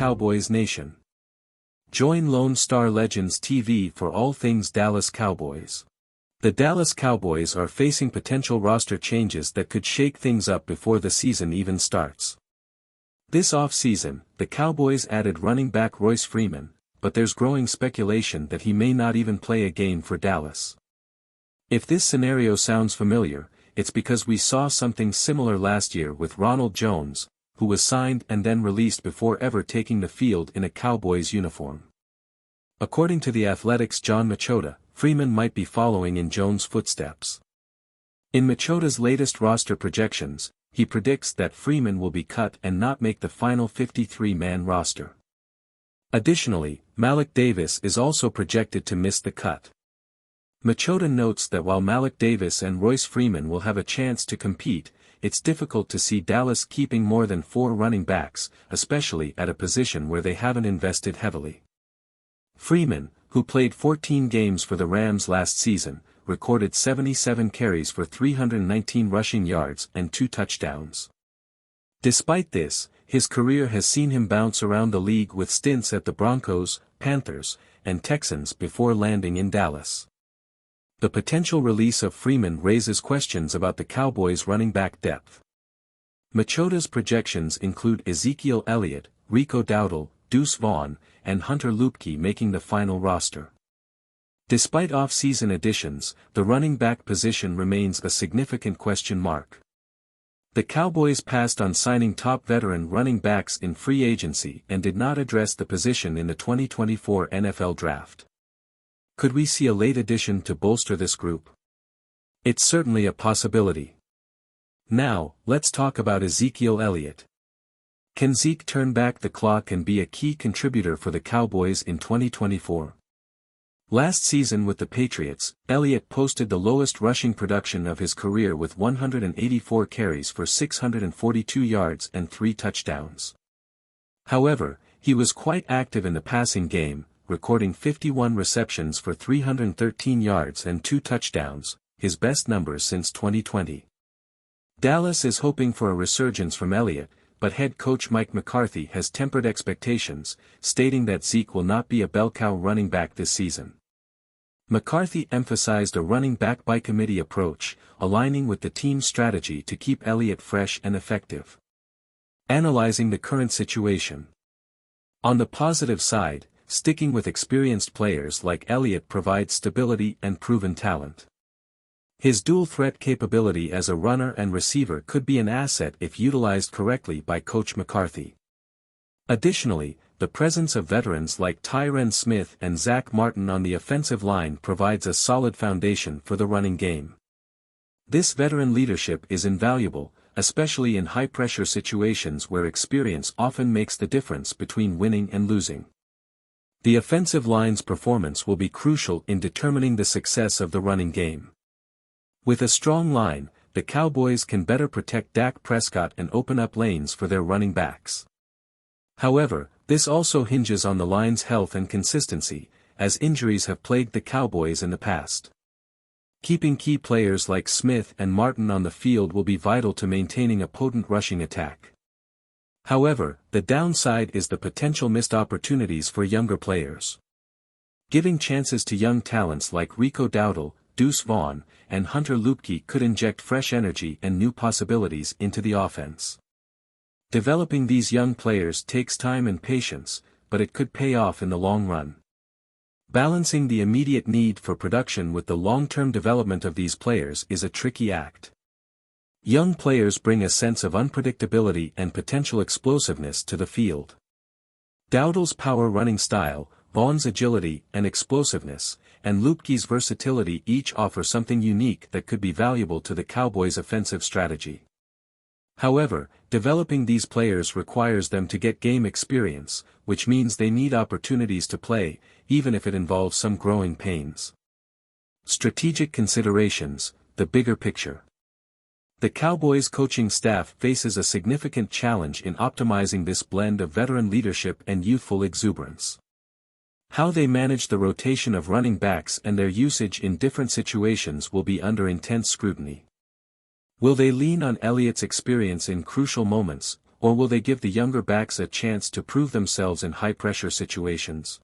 Cowboys Nation. Join Lone Star Legends TV for all things Dallas Cowboys. The Dallas Cowboys are facing potential roster changes that could shake things up before the season even starts. This offseason, the Cowboys added running back Royce Freeman, but there's growing speculation that he may not even play a game for Dallas. If this scenario sounds familiar, it's because we saw something similar last year with Ronald Jones, who was signed and then released before ever taking the field in a Cowboys uniform. According to The Athletic's John Machota, Freeman might be following in Jones' footsteps. In Machota's latest roster projections, he predicts that Freeman will be cut and not make the final 53-man roster. Additionally, Malik Davis is also projected to miss the cut. Machota notes that while Malik Davis and Royce Freeman will have a chance to compete, it's difficult to see Dallas keeping more than 4 running backs, especially at a position where they haven't invested heavily. Freeman, who played 14 games for the Rams last season, recorded 77 carries for 319 rushing yards and 2 touchdowns. Despite this, his career has seen him bounce around the league with stints at the Broncos, Panthers, and Texans before landing in Dallas. The potential release of Freeman raises questions about the Cowboys' running back depth. Machota's projections include Ezekiel Elliott, Rico Dowdle, Deuce Vaughn, and Hunter Luepke making the final roster. Despite off-season additions, the running back position remains a significant question mark. The Cowboys passed on signing top veteran running backs in free agency and did not address the position in the 2024 NFL Draft. Could we see a late addition to bolster this group? It's certainly a possibility. Now, let's talk about Ezekiel Elliott. Can Zeke turn back the clock and be a key contributor for the Cowboys in 2024? Last season with the Patriots, Elliott posted the lowest rushing production of his career with 184 carries for 642 yards and 3 touchdowns. However, he was quite active in the passing game, recording 51 receptions for 313 yards and 2 touchdowns, his best numbers since 2020. Dallas is hoping for a resurgence from Elliott, but head coach Mike McCarthy has tempered expectations, stating that Zeke will not be a bell cow running back this season. McCarthy emphasized a running back by committee approach, aligning with the team's strategy to keep Elliott fresh and effective. Analyzing the current situation. On the positive side, sticking with experienced players like Elliott provides stability and proven talent. His dual-threat capability as a runner and receiver could be an asset if utilized correctly by Coach McCarthy. Additionally, the presence of veterans like Tyron Smith and Zach Martin on the offensive line provides a solid foundation for the running game. This veteran leadership is invaluable, especially in high-pressure situations where experience often makes the difference between winning and losing. The offensive line's performance will be crucial in determining the success of the running game. With a strong line, the Cowboys can better protect Dak Prescott and open up lanes for their running backs. However, this also hinges on the line's health and consistency, as injuries have plagued the Cowboys in the past. Keeping key players like Smith and Martin on the field will be vital to maintaining a potent rushing attack. However, the downside is the potential missed opportunities for younger players. Giving chances to young talents like Rico Dowdle, Deuce Vaughn, and Hunter Luepke could inject fresh energy and new possibilities into the offense. Developing these young players takes time and patience, but it could pay off in the long run. Balancing the immediate need for production with the long-term development of these players is a tricky act. Young players bring a sense of unpredictability and potential explosiveness to the field. Dowdle's power running style, Vaughn's agility and explosiveness, and Luepke's versatility each offer something unique that could be valuable to the Cowboys' offensive strategy. However, developing these players requires them to get game experience, which means they need opportunities to play, even if it involves some growing pains. Strategic considerations, the bigger picture. The Cowboys' coaching staff faces a significant challenge in optimizing this blend of veteran leadership and youthful exuberance. How they manage the rotation of running backs and their usage in different situations will be under intense scrutiny. Will they lean on Elliott's experience in crucial moments, or will they give the younger backs a chance to prove themselves in high-pressure situations?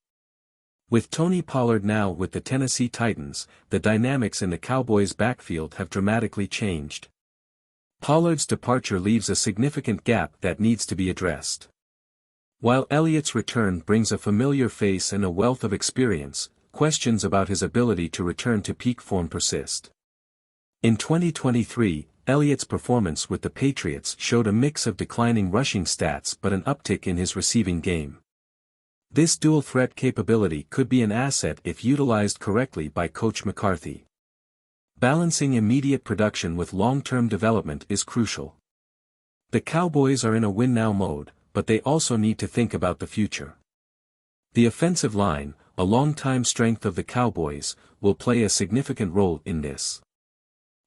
With Tony Pollard now with the Tennessee Titans, the dynamics in the Cowboys' backfield have dramatically changed. Pollard's departure leaves a significant gap that needs to be addressed. While Elliott's return brings a familiar face and a wealth of experience, questions about his ability to return to peak form persist. In 2023, Elliott's performance with the Patriots showed a mix of declining rushing stats but an uptick in his receiving game. This dual-threat capability could be an asset if utilized correctly by Coach McCarthy. Balancing immediate production with long-term development is crucial. The Cowboys are in a win-now mode, but they also need to think about the future. The offensive line, a long-time strength of the Cowboys, will play a significant role in this.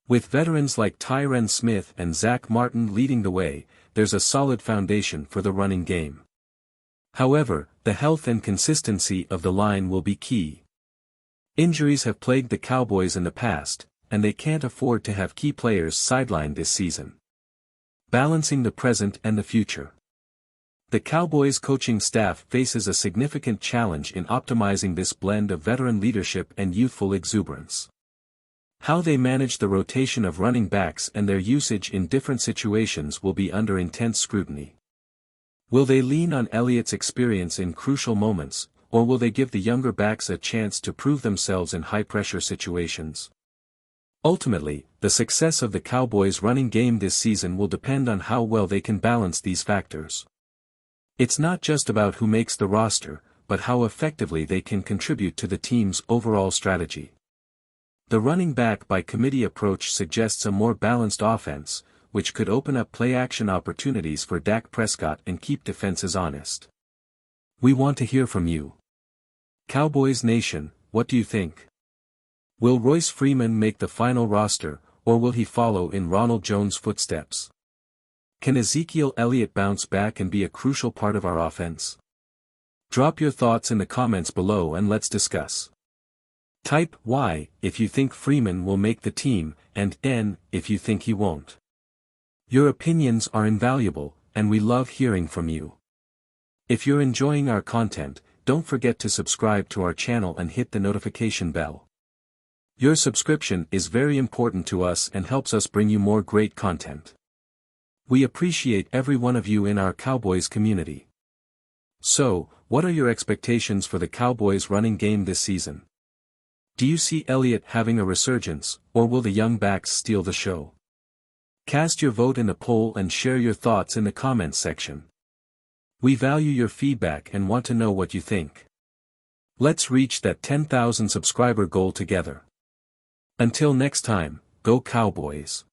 With veterans like Tyron Smith and Zach Martin leading the way, there's a solid foundation for the running game. However, the health and consistency of the line will be key. Injuries have plagued the Cowboys in the past, and they can't afford to have key players sidelined this season. Balancing the present and the future. The Cowboys coaching staff faces a significant challenge in optimizing this blend of veteran leadership and youthful exuberance. How they manage the rotation of running backs and their usage in different situations will be under intense scrutiny. Will they lean on Elliott's experience in crucial moments, or will they give the younger backs a chance to prove themselves in high-pressure situations? Ultimately, the success of the Cowboys' running game this season will depend on how well they can balance these factors. It's not just about who makes the roster, but how effectively they can contribute to the team's overall strategy. The running back by committee approach suggests a more balanced offense, which could open up play-action opportunities for Dak Prescott and keep defenses honest. We want to hear from you. Cowboys Nation, what do you think? Will Royce Freeman make the final roster, or will he follow in Ronald Jones' footsteps? Can Ezekiel Elliott bounce back and be a crucial part of our offense? Drop your thoughts in the comments below and let's discuss. Type Y if you think Freeman will make the team, and N if you think he won't. Your opinions are invaluable, and we love hearing from you. If you're enjoying our content, don't forget to subscribe to our channel and hit the notification bell. Your subscription is very important to us and helps us bring you more great content. We appreciate every one of you in our Cowboys community. So, what are your expectations for the Cowboys running game this season? Do you see Elliott having a resurgence, or will the young backs steal the show? Cast your vote in the poll and share your thoughts in the comments section. We value your feedback and want to know what you think. Let's reach that 10,000 subscriber goal together. Until next time, go Cowboys!